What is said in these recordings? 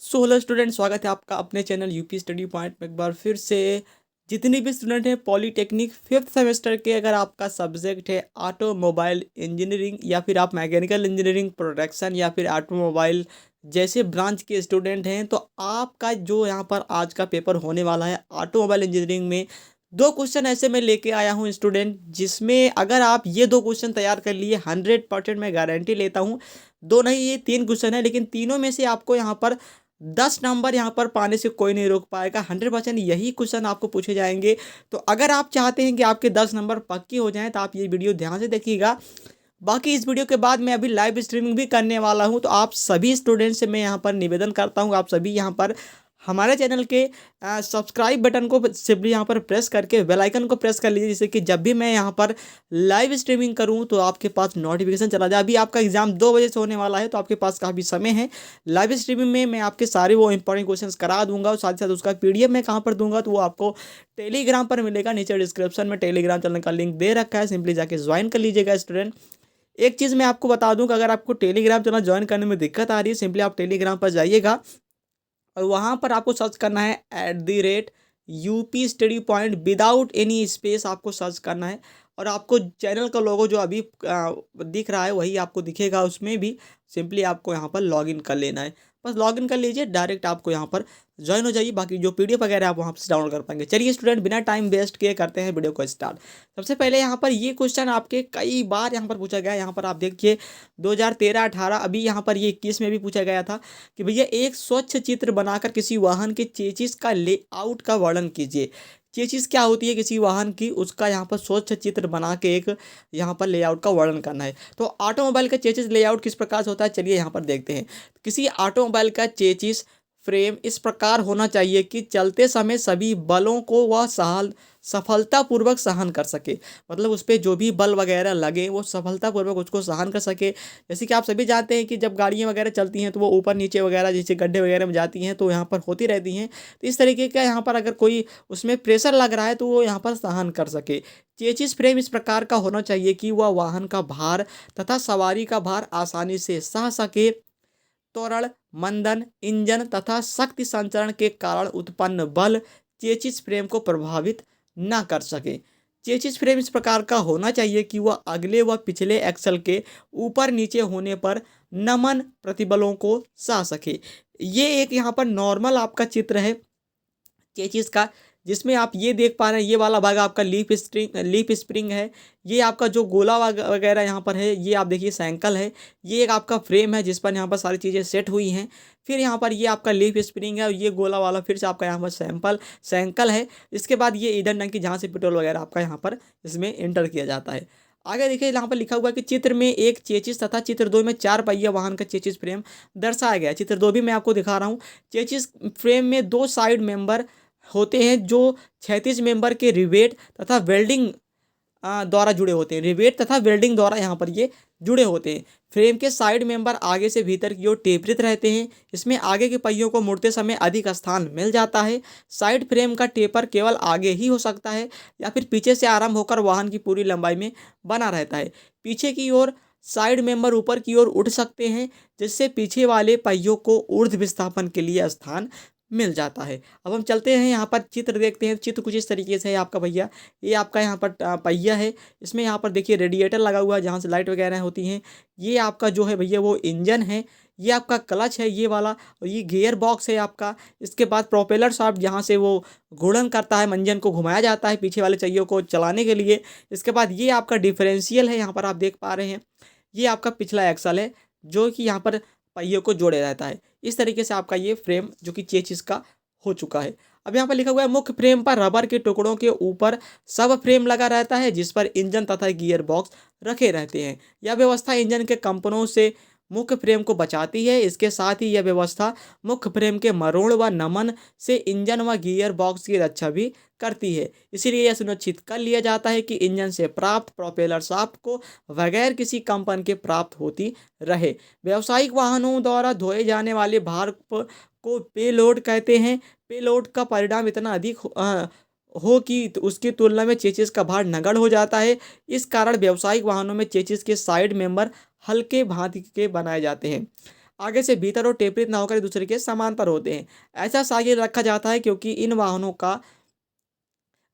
So hello student, स्वागत है आपका अपने चैनल यूपी स्टडी पॉइंट में एक बार फिर से। जितनी भी स्टूडेंट हैं पॉलीटेक्निक फिफ्थ सेमेस्टर के, अगर आपका सब्जेक्ट है ऑटोमोबाइल इंजीनियरिंग या फिर आप मैकेनिकल इंजीनियरिंग प्रोडक्शन या फिर ऑटोमोबाइल जैसे ब्रांच के स्टूडेंट हैं, तो आपका जो यहाँ पर आज का पेपर होने वाला है ऑटोमोबाइल इंजीनियरिंग में, दो क्वेश्चन ऐसे मैं लेके आया हूँ स्टूडेंट, जिसमें अगर आप ये दो क्वेश्चन तैयार कर लिए 100% मैं गारंटी लेता हूँ। दो नहीं, ये तीन क्वेश्चन है, लेकिन तीनों में से आपको यहाँ पर 10 नंबर यहाँ पर पाने से कोई नहीं रोक पाएगा। 100% यही क्वेश्चन आपको पूछे जाएंगे। तो अगर आप चाहते हैं कि आपके 10 नंबर पक्की हो जाएं, तो आप ये वीडियो ध्यान से देखिएगा। बाकी इस वीडियो के बाद मैं अभी लाइव स्ट्रीमिंग भी करने वाला हूं, तो आप सभी स्टूडेंट्स से मैं यहाँ पर निवेदन करता हूं, आप सभी यहाँ पर हमारे चैनल के सब्सक्राइब बटन को सिंपली यहाँ पर प्रेस करके बेल आइकन को प्रेस कर लीजिए, जिससे कि जब भी मैं यहाँ पर लाइव स्ट्रीमिंग करूँ तो आपके पास नोटिफिकेशन चला जाए। अभी आपका एग्जाम 2 बजे से होने वाला है, तो आपके पास काफ़ी समय है। लाइव स्ट्रीमिंग में मैं आपके सारे वो इंपॉर्टेंट क्वेश्चंस करा दूंगा, और साथ ही साथ उसका पीडीएफ मैं कहाँ पर दूंगा, तो वो आपको टेलीग्राम पर मिलेगा। नीचे डिस्क्रिप्शन में टेलीग्राम चैनल का लिंक दे रखा है, सिंपली जाके ज्वाइन कर लीजिएगा स्टूडेंट। एक चीज़ मैं आपको बता दूं कि अगर आपको टेलीग्राम चैनल ज्वाइन करने में दिक्कत आ रही है, सिंपली आप टेलीग्राम पर जाइएगा और वहाँ पर आपको सर्च करना है @UP study point without any space आपको सर्च करना है। और आपको चैनल का लोगो जो अभी दिख रहा है वही आपको दिखेगा, उसमें भी सिंपली आपको यहाँ पर लॉगिन कर लेना है। बस लॉगिन कर लीजिए, डायरेक्ट आपको यहाँ पर ज्वाइन हो जाइए। बाकी जो पीडीएफ वगैरह आप वहाँ से डाउनलोड कर पाएंगे। चलिए स्टूडेंट, बिना टाइम वेस्ट किए करते हैं वीडियो को स्टार्ट। सबसे पहले यहाँ पर ये क्वेश्चन आपके कई बार यहाँ पर पूछा गया है। यहाँ पर आप देखिए 2013-18, अभी यहाँ पर ये 21 में भी पूछा गया था कि भैया एक स्वच्छ चित्र बनाकर किसी वाहन के चेसिस का लेआउट का वर्णन कीजिए। चेसिस क्या होती है किसी वाहन की, उसका यहाँ पर स्वच्छ चित्र बना के एक यहाँ पर लेआउट का वर्णन करना है। तो ऑटोमोबाइल का चेसिस लेआउट किस प्रकार से होता है, चलिए यहाँ पर देखते हैं। किसी ऑटोमोबाइल का चेसिस फ्रेम इस प्रकार होना चाहिए कि चलते समय सभी बलों को वह सफलतापूर्वक सहन कर सके। मतलब उस पर जो भी बल वगैरह लगे वो सफलतापूर्वक उसको सहन कर सके। जैसे कि आप सभी जानते हैं कि जब गाड़ियाँ वगैरह चलती हैं तो वो ऊपर नीचे वगैरह जैसे गड्ढे वगैरह में जाती हैं, तो यहाँ पर होती रहती हैं। तो इस तरीके का यहाँ पर अगर कोई उसमें प्रेशर लग रहा है तो वो यहाँ पर सहन कर सके। चेसिस फ्रेम इस प्रकार का होना चाहिए कि वह वाहन का भार तथा सवारी का भार आसानी से सह सके। त्वरण, मंदन, इंजन तथा शक्ति संचरण के कारण उत्पन्न बल चेसिस फ्रेम को प्रभावित न कर सके। चेसिस फ्रेम इस प्रकार का होना चाहिए कि वह अगले व पिछले एक्सल के ऊपर नीचे होने पर नमन प्रतिबलों को सह सके। ये एक यहाँ पर नॉर्मल आपका चित्र है चेसिस का, जिसमें आप ये देख पा रहे हैं ये वाला भाग आपका लीफ स्प्रिंग है। ये आपका जो गोला वगैरह यहाँ पर है, ये आप देखिए सैंकल है। ये एक आपका फ्रेम है जिस पर यहाँ पर सारी चीज़ें सेट हुई हैं। फिर यहाँ पर ये आपका लीफ स्प्रिंग है और ये गोला वाला फिर से आपका यहाँ पर सैंकल है। इसके बाद ये ईंधन टंकी जहाँ से पेट्रोल वगैरह आपका यहाँ पर इसमें एंटर किया जाता है। आगे देखिए यहाँ पर लिखा हुआ है कि चित्र में एक चेसिस तथा चित्र 2 में 4 पहिया वाहन का चेसिस फ्रेम दर्शाया गया है। चित्र 2 भी मैं आपको दिखा रहा हूँ। चेसिस फ्रेम में 2 साइड मेंबर होते हैं जो 36 मेंबर के रिवेट तथा वेल्डिंग द्वारा जुड़े होते हैं। रिवेट तथा वेल्डिंग द्वारा यहाँ पर ये जुड़े होते हैं। फ्रेम के साइड मेंबर आगे से भीतर की ओर टेपरित रहते हैं। इसमें आगे के पहियों को मुड़ते समय अधिक स्थान मिल जाता है। साइड फ्रेम का टेपर केवल आगे ही हो सकता है या फिर पीछे से आरंभ होकर वाहन की पूरी लंबाई में बना रहता है। पीछे की ओर साइड मेंबर ऊपर की ओर उठ सकते हैं, जिससे पीछे वाले पहियों को ऊर्ध्व विस्थापन के लिए स्थान मिल जाता है। अब हम चलते हैं यहाँ पर चित्र देखते हैं। चित्र कुछ इस तरीके से है आपका भैया। ये आपका यहाँ पर पहिया है। इसमें यहाँ पर देखिए रेडिएटर लगा हुआ है जहाँ से लाइट वगैरह होती हैं। ये आपका जो है भैया वो इंजन है। ये आपका क्लच है ये वाला, और ये गियर बॉक्स है आपका। इसके बाद प्रोपेलर शाफ्ट जहाँ से वो घूर्णन करता है, इंजन को घुमाया जाता है पीछे वाले पहियों को चलाने के लिए। इसके बाद ये आपका डिफरेंशियल है, यहाँ पर आप देख पा रहे हैं। ये आपका पिछला एक्सल है जो कि यहाँ पर पहियों को जोड़े रहता है। इस तरीके से आपका ये फ्रेम जो कि चेसिस का हो चुका है। अब यहाँ पर लिखा हुआ है मुख्य फ्रेम पर रबर के टुकड़ों के ऊपर सब फ्रेम लगा रहता है, जिस पर इंजन तथा गियर बॉक्स रखे रहते हैं। यह व्यवस्था इंजन के कंपनों से मुख्य फ्रेम को बचाती है। इसके साथ ही यह व्यवस्था मुख्य फ्रेम के मरोड़ व नमन से इंजन व गियर बॉक्स की रक्षा भी करती है। इसीलिए यह सुनिश्चित कर लिया जाता है कि इंजन से प्राप्त प्रोपेलर शाफ्ट को बगैर किसी कंपन के प्राप्त होती रहे। व्यावसायिक वाहनों द्वारा ढोए जाने वाले भार को पेलोड कहते हैं। पेलोड का परिणाम इतना अधिक हो कि उसकी तुलना में चेसिस का भार नगण्य हो जाता है। इस कारण व्यावसायिक वाहनों में चेसिस के साइड मेंबर हल्के भांति के बनाए जाते हैं। आगे से भीतर और टेपरित ना होकर एक दूसरे के समांतर होते हैं। ऐसा साइकिल रखा जाता है क्योंकि इन वाहनों का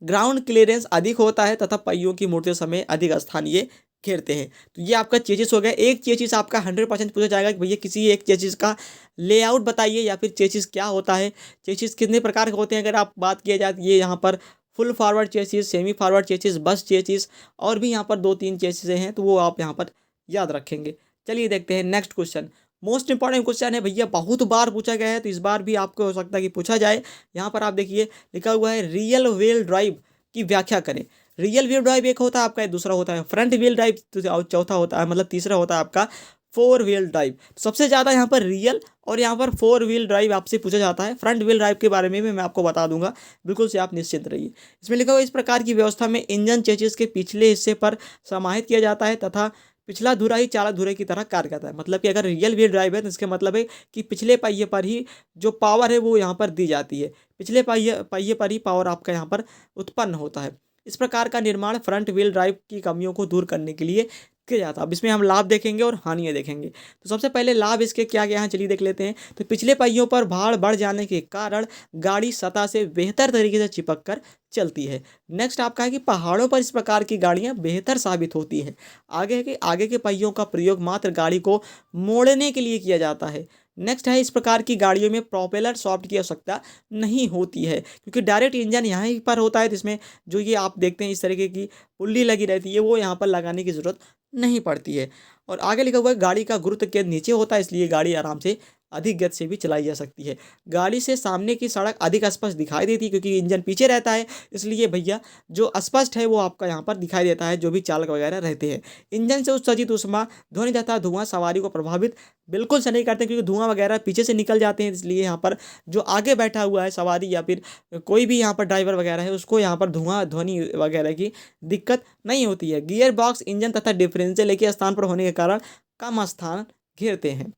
ग्राउंड क्लियरेंस अधिक होता है तथा पहियों की मुड़ते समय अधिक स्थान ये घेरते हैं। तो ये आपका चेसिस हो गया। एक चेसिस आपका 100% पूछा जाएगा कि भैया किसी एक चेसिस का लेआउट बताइए या फिर चेसिस क्या होता है, चेसिस कितने प्रकार के होते हैं। अगर आप बात किया जाए ये यहाँ पर full forward chassis, semi forward chassis, बस चेसिस और भी यहाँ पर 2-3 चेसिस हैं, तो वो आप यहाँ पर याद रखेंगे। चलिए देखते हैं next question. Most important question है भैया, बहुत बार पूछा गया है तो इस बार भी आपको हो सकता है कि पूछा जाए। यहाँ पर आप देखिए लिखा हुआ है रियल व्हील ड्राइव की व्याख्या करें। रियल व्हील ड्राइव एक होता है आपका, दूसरा होता है फ्रंट व्हील ड्राइव, चौथा होता है मतलब तीसरा होता है आपका फोर व्हील ड्राइव। सबसे ज़्यादा यहाँ पर रियल और यहाँ पर फोर व्हील ड्राइव आपसे पूछा जाता है। फ्रंट व्हील ड्राइव के बारे में भी मैं आपको बता दूंगा, बिल्कुल से आप निश्चिंत रहिए। इसमें लिखा हुआ इस प्रकार की व्यवस्था में इंजन चेसिस के पिछले हिस्से पर समाहित किया जाता है तथा पिछला धुरा ही चालक धुरे की तरह कार्य करता है। मतलब कि अगर रियल व्हील ड्राइव है तो इसका मतलब है कि पिछले पहिए पर ही जो पावर है वो यहाँ पर दी जाती है, पिछले पहिए पहिए पर ही पावर आपका यहाँ पर उत्पन्न होता है। इस प्रकार का निर्माण फ्रंट व्हील ड्राइव की कमियों को दूर करने के लिए किया जाता है। अब इसमें हम लाभ देखेंगे और हानियाँ देखेंगे। तो सबसे पहले लाभ इसके क्या क्या हैं चलिए देख लेते हैं। तो पिछले पहियों पर भार बढ़ जाने के कारण गाड़ी सतह से बेहतर तरीके से चिपक कर चलती है। नेक्स्ट आपका है कि पहाड़ों पर इस प्रकार की गाड़ियाँ बेहतर साबित होती है। आगे के पहियों का प्रयोग मात्र गाड़ी को मोड़ने के लिए किया जाता है। नेक्स्ट है इस प्रकार की गाड़ियों में प्रोपेलर सॉफ्ट की आवश्यकता नहीं होती है क्योंकि डायरेक्ट इंजन यहाँ पर होता है, जिसमें जो ये आप देखते हैं इस तरीके की पुल्ली लगी रहती है वो यहाँ पर लगाने की ज़रूरत नहीं पड़ती है। और आगे लिखा हुआ है गाड़ी का गुरुत्व केंद्र नीचे होता है, इसलिए गाड़ी आराम से अधिक गति से भी चलाई जा सकती है। गाड़ी से सामने की सड़क अधिक स्पष्ट दिखाई देती है क्योंकि इंजन पीछे रहता है, इसलिए भैया जो स्पष्ट है वो आपका यहाँ पर दिखाई देता है जो भी चालक वगैरह रहते हैं। इंजन से उत्सर्जित ऊष्मा, ध्वनि तथा धुआं सवारी को प्रभावित बिल्कुल से नहीं करते क्योंकि धुआं वगैरह पीछे से निकल जाते हैं, इसलिए यहाँ पर जो आगे बैठा हुआ है सवारी या फिर कोई भी यहाँ पर ड्राइवर वगैरह है उसको यहाँ पर धुआं ध्वनि वगैरह की दिक्कत नहीं होती है। गियर बॉक्स इंजन तथा डिफरेंशियल एक ही स्थान पर होने के कारण कम स्थान घेरते हैं।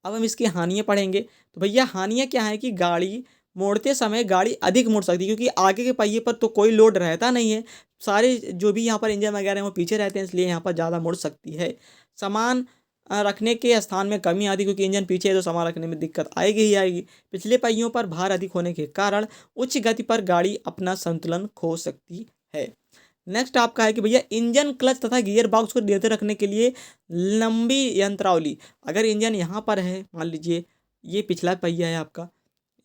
अब हम इसकी हानियाँ पढ़ेंगे। तो भैया हानियाँ क्या है कि गाड़ी मोड़ते समय गाड़ी अधिक मुड़ सकती है क्योंकि आगे के पहिए पर तो कोई लोड रहता नहीं है, सारे जो भी यहाँ पर इंजन वगैरह हैं वो पीछे रहते हैं, इसलिए यहाँ पर ज़्यादा मुड़ सकती है। सामान रखने के स्थान में कमी आती क्योंकि इंजन पीछे है तो सामान रखने में दिक्कत आएगी ही आएगी। पिछले पहियों पर भार अधिक होने के कारण उच्च गति पर गाड़ी अपना संतुलन खो सकती है। नेक्स्ट आपका है कि भैया इंजन, क्लच तथा गियर बॉक्स को नियंत्रित रखने के लिए लंबी यंत्रावली। अगर इंजन यहाँ पर है, मान लीजिए ये पिछला पहिया है आपका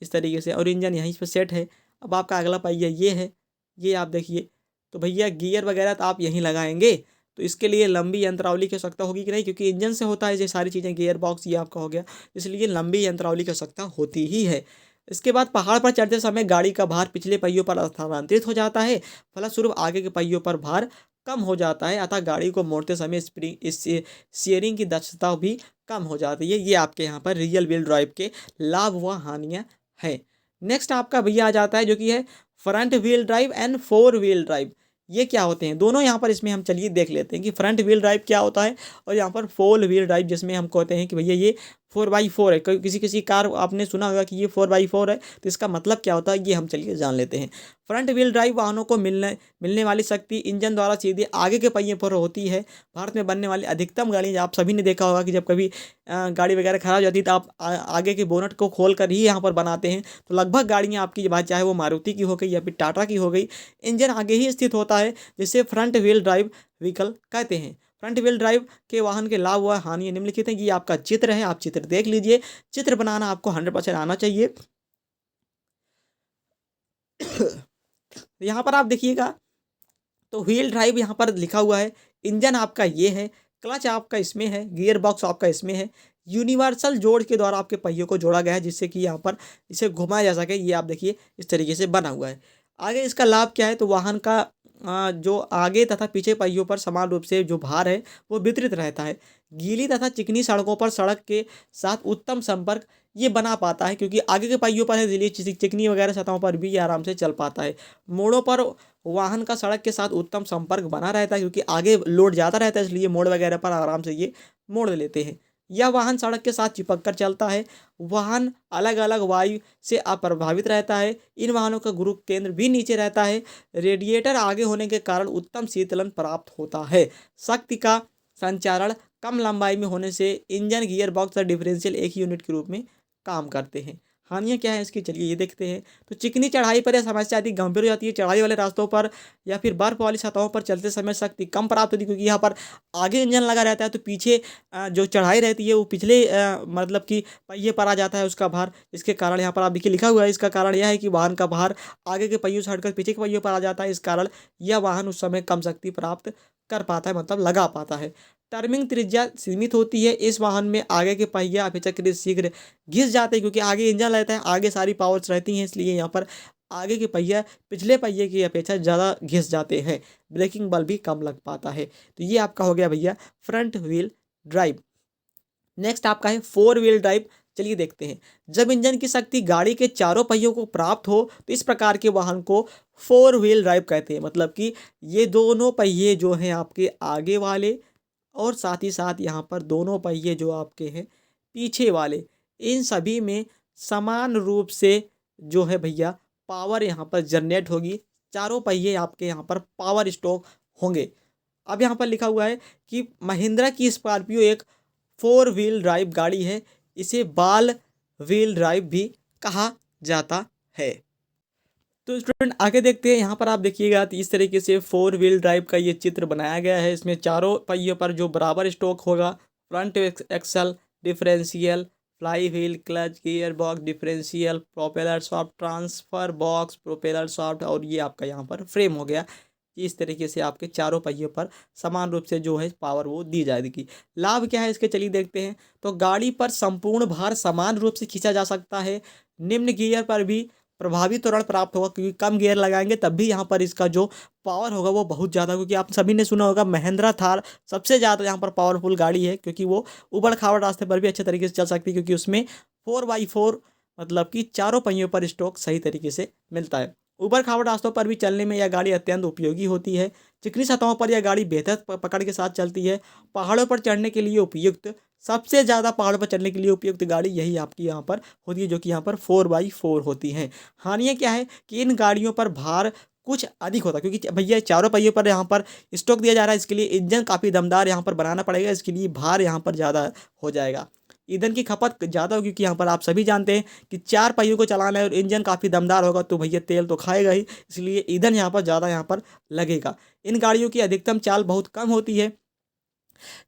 इस तरीके से और इंजन यहीं पर सेट है, अब आपका अगला पहिया ये है, ये आप देखिए, तो भैया गियर वगैरह तो आप यहीं लगाएंगे, तो इसके लिए लंबी यंत्रावली की आवश्यकता होगी कि नहीं, क्योंकि इंजन से होता है ये सारी चीज़ें, गियर बॉक्स ये आपका हो गया, इसलिए लंबी यंत्रावली की आवश्यकता होती ही है। इसके बाद पहाड़ पर चढ़ते समय गाड़ी का भार पिछले पहियों पर स्थानांतरित हो जाता है, फलस्वरूप आगे के पहियों पर भार कम हो जाता है, अतः गाड़ी को मोड़ते समय स्टीयरिंग की दक्षता भी कम हो जाती है। ये आपके यहाँ पर रियल व्हील ड्राइव के लाभ व हानियाँ हैं। नेक्स्ट आपका भैया आ जाता है जो कि है front wheel drive and four wheel drive. ये क्या होते हैं दोनों, यहाँ पर इसमें हम चलिए देख लेते हैं कि फ्रंट व्हील ड्राइव क्या होता है और यहाँ पर फोर व्हील ड्राइव जिसमें हम कहते हैं कि भैया ये 4x4 है। किसी किसी कार आपने सुना होगा कि ये 4x4 है, तो इसका मतलब क्या होता है ये हम चलिए जान लेते हैं। फ्रंट व्हील ड्राइव वाहनों को मिलने वाली शक्ति इंजन द्वारा सीधे आगे के पहिए पर होती है। भारत में बनने वाली अधिकतम गाड़ियाँ आप सभी ने देखा होगा कि जब कभी गाड़ी वगैरह खराब हो जाती है तो आप आगे के बोनट को खोल कर ही यहाँ पर बनाते हैं। तो लगभग गाड़ियाँ आपकी बात चाहे वो मारुति की हो गई या फिर टाटा की हो गई, इंजन आगे ही स्थित होता है, जिसे फ्रंट व्हील ड्राइव व्हीकल कहते हैं। फ्रंट व्हील ड्राइव के वाहन के लाभ व हानि निम्नलिखित हैं। ये आपका चित्र है, आप चित्र देख लीजिए। चित्र बनाना आपको 100% आना चाहिए। यहाँ पर आप देखिएगा तो व्हील ड्राइव यहाँ पर लिखा हुआ है, इंजन आपका ये है, क्लच आपका इसमें है, गियर बॉक्स आपका इसमें है, यूनिवर्सल जोड़ के द्वारा आपके पहियों को जोड़ा गया है जिससे कि यहाँ पर इसे घुमाया जा सके। ये आप देखिए इस तरीके से बना हुआ है। आगे इसका लाभ क्या है, तो वाहन का जो आगे तथा पीछे पहियों पर समान रूप से जो भार है वो वितरित रहता है। गीली तथा चिकनी सड़कों पर सड़क के साथ उत्तम संपर्क ये बना पाता है क्योंकि आगे के पहियों पर है, इसलिए चिकनी वगैरह सतहों पर भी ये आराम से चल पाता है। मोड़ों पर वाहन का सड़क के साथ उत्तम संपर्क बना रहता है क्योंकि आगे लोड ज़्यादा रहता है, इसलिए मोड़ वगैरह पर आराम से ये मोड़ लेते हैं। यह वाहन सड़क के साथ चिपक कर चलता है। वाहन अलग अलग वायु से अप्रभावित रहता है। इन वाहनों का गुरु केंद्र भी नीचे रहता है। रेडिएटर आगे होने के कारण उत्तम शीतलन प्राप्त होता है। शक्ति का संचारण कम लंबाई में होने से इंजन, गियर बॉक्स और डिफरेंशियल एक ही यूनिट के रूप में काम करते हैं। हानियाँ क्या है इसकी, चलिए ये देखते हैं। तो चिकनी चढ़ाई पर यह समस्या अधिक गंभीर हो जाती है। चढ़ाई वाले रास्तों पर या फिर बर्फ वाली सतहों पर चलते समय शक्ति कम प्राप्त होती है, क्योंकि यहाँ पर आगे इंजन लगा रहता है तो पीछे जो चढ़ाई रहती है वो पिछले मतलब कि पहिए पर आ जाता है उसका भार। इसके कारण यहाँ पर आप देखिए लिखा हुआ है, इसका कारण यह है कि वाहन का भार आगे के पहियों से हटकर पीछे के पहियों पर आ जाता है। इस कारण यह वाहन उस समय कम शक्ति प्राप्त कर पाता है, मतलब लगा पाता है। टर्निंग त्रिज्या सीमित होती है। इस वाहन में आगे के पहिए अपेक्षाकृत शीघ्र घिस जाते हैं, क्योंकि आगे इंजन रहता है, आगे सारी पावर्स रहती हैं, इसलिए यहाँ पर आगे के पहिया पिछले पहिए की अपेक्षा ज़्यादा घिस जाते हैं। ब्रेकिंग बल भी कम लग पाता है। तो ये आपका हो गया भैया फ्रंट व्हील ड्राइव। नेक्स्ट आपका है फोर व्हील ड्राइव। चलिए देखते हैं। जब इंजन की शक्ति गाड़ी के चारों पहियों को प्राप्त हो तो इस प्रकार के वाहन को फोर व्हील ड्राइव कहते हैं। मतलब कि ये दोनों पहिए जो हैं आपके आगे वाले और साथ ही साथ यहाँ पर दोनों पहिए जो आपके हैं पीछे वाले, इन सभी में समान रूप से जो है भैया पावर यहाँ पर जनरेट होगी। चारों पहिए आपके यहाँ पर पावर स्ट्रोक होंगे। अब यहाँ पर लिखा हुआ है कि महिंद्रा की स्कॉर्पियो एक फोर व्हील ड्राइव गाड़ी है। इसे बाल व्हील ड्राइव भी कहा जाता है। तो स्टूडेंट आगे देखते हैं। यहाँ पर आप देखिएगा तो इस तरीके से फोर व्हील ड्राइव का ये चित्र बनाया गया है। इसमें चारों पहियों पर जो बराबर स्ट्रोक होगा, front axle, differential, flywheel, clutch, gearbox, differential, propeller shaft, transfer box, propeller shaft और ये आपका यहाँ पर फ्रेम हो गया। इस तरीके से आपके चारों पहियों पर समान रूप से जो है पावर वो दी जाएगी। लाभ क्या है इसके, चलिए देखते हैं। तो गाड़ी पर संपूर्ण भार समान रूप से खींचा जा सकता है। निम्न गियर पर भी प्रभावी त्वरण प्राप्त होगा, क्योंकि कम गियर लगाएंगे तब भी यहाँ पर इसका जो पावर होगा वो बहुत ज़्यादा, क्योंकि आप सभी ने सुना होगा महिंद्रा थार सबसे ज़्यादा यहाँ पर पावरफुल गाड़ी है, क्योंकि वो उबड़ खाबड़ रास्ते पर भी अच्छे तरीके से चल सकती है, क्योंकि उसमें 4x4 मतलब कि चारों पहियों पर स्ट्रोक सही तरीके से मिलता है। ऊबड़ खाबड़ रास्तों पर भी चलने में यह गाड़ी अत्यंत उपयोगी होती है। चिकनी सतहों पर यह गाड़ी बेहतर पकड़ के साथ चलती है। पहाड़ों पर चढ़ने के लिए उपयुक्त, सबसे ज़्यादा पहाड़ों पर चढ़ने के लिए उपयुक्त गाड़ी यही आपकी यहाँ पर होती है, जो कि यहाँ पर 4x4 होती हैं। हानियाँ क्या है कि इन गाड़ियों पर भार कुछ अधिक होता है, क्योंकि भैया चारों पहियों पर यहाँ पर स्टॉक दिया जा रहा है। इसके लिए इंजन काफ़ी दमदार यहाँ पर बनाना पड़ेगा, इसके लिए भार यहाँ पर ज़्यादा हो जाएगा। ईंधन की खपत ज़्यादा होगी, क्योंकि यहाँ पर आप सभी जानते हैं कि चार पहियों को चलाना है और इंजन काफ़ी दमदार होगा तो भैया तेल तो खाएगा ही, इसलिए ईंधन यहाँ पर ज़्यादा यहाँ पर लगेगा। इन गाड़ियों की अधिकतम चाल बहुत कम होती है।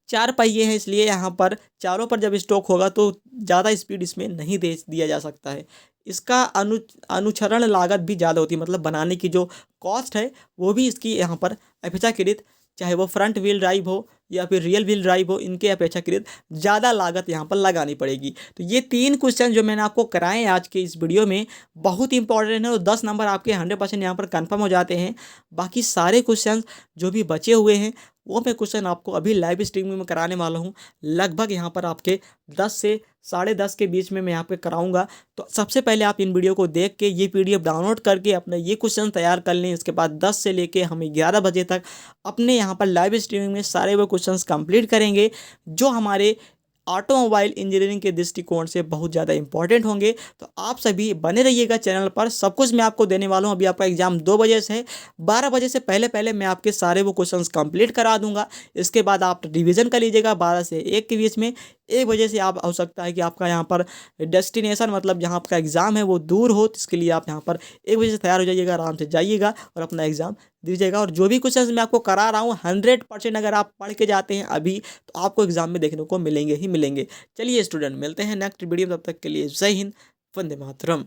चार पहिए हैं, इसलिए यहाँ पर चारों पर जब स्ट्रोक होगा तो ज़्यादा स्पीड इसमें नहीं दे दिया जा सकता है। इसका अनुचरण लागत भी ज़्यादा होती है, मतलब बनाने की जो कॉस्ट है वो भी इसकी यहाँ पर अपेक्षाकृत, चाहे वो फ्रंट व्हील ड्राइव हो या फिर रियल व्हील ड्राइव हो, इनके अपेक्षाकृत ज़्यादा लागत यहाँ पर लगानी पड़ेगी। तो ये 3 क्वेश्चन जो मैंने आपको कराए हैं आज के इस वीडियो में बहुत इंपॉर्टेंट है और 10 नंबर आपके 100% यहाँ पर कंफर्म हो जाते हैं। बाकी सारे क्वेश्चन जो भी बचे हुए हैं वो मैं क्वेश्चन आपको अभी लाइव स्ट्रीमिंग में कराने वाला हूँ। लगभग यहाँ पर आपके 10 से 10:30 के बीच में मैं यहाँ पे कराऊंगा। तो सबसे पहले आप इन वीडियो को देख के ये PDF डाउनलोड करके अपने ये क्वेश्चन तैयार कर लें। इसके बाद 10 से लेके हम 11 बजे तक अपने यहाँ पर लाइव स्ट्रीमिंग में सारे वो क्वेश्चंस कंप्लीट करेंगे जो हमारे ऑटोमोबाइल इंजीनियरिंग के दृष्टिकोण से बहुत ज़्यादा इंपॉर्टेंट होंगे। तो आप सभी बने रहिएगा चैनल पर, सब कुछ मैं आपको देने वाला हूँ। अभी आपका एग्जाम 2 बजे से है, 12 बजे से पहले पहले मैं आपके सारे वो क्वेश्चंस कंप्लीट करा दूंगा। इसके बाद आप रिवीजन कर लीजिएगा 12 से 1 के बीच में। 1 बजे से आप हो सकता है कि आपका यहाँ पर डेस्टिनेशन मतलब जहाँ आपका एग्ज़ाम है वो दूर हो, तो इसके लिए आप यहाँ पर 1 बजे से तैयार हो जाइएगा, आराम से जाइएगा और अपना एग्ज़ाम दीजिएगा। और जो भी क्वेश्चंस मैं आपको करा रहा हूँ 100% अगर आप पढ़ के जाते हैं अभी तो आपको एग्जाम में देखने को मिलेंगे ही मिलेंगे। चलिए स्टूडेंट, मिलते हैं नेक्स्ट वीडियो में, तब तक के लिए जय हिंद, वंदे मातरम।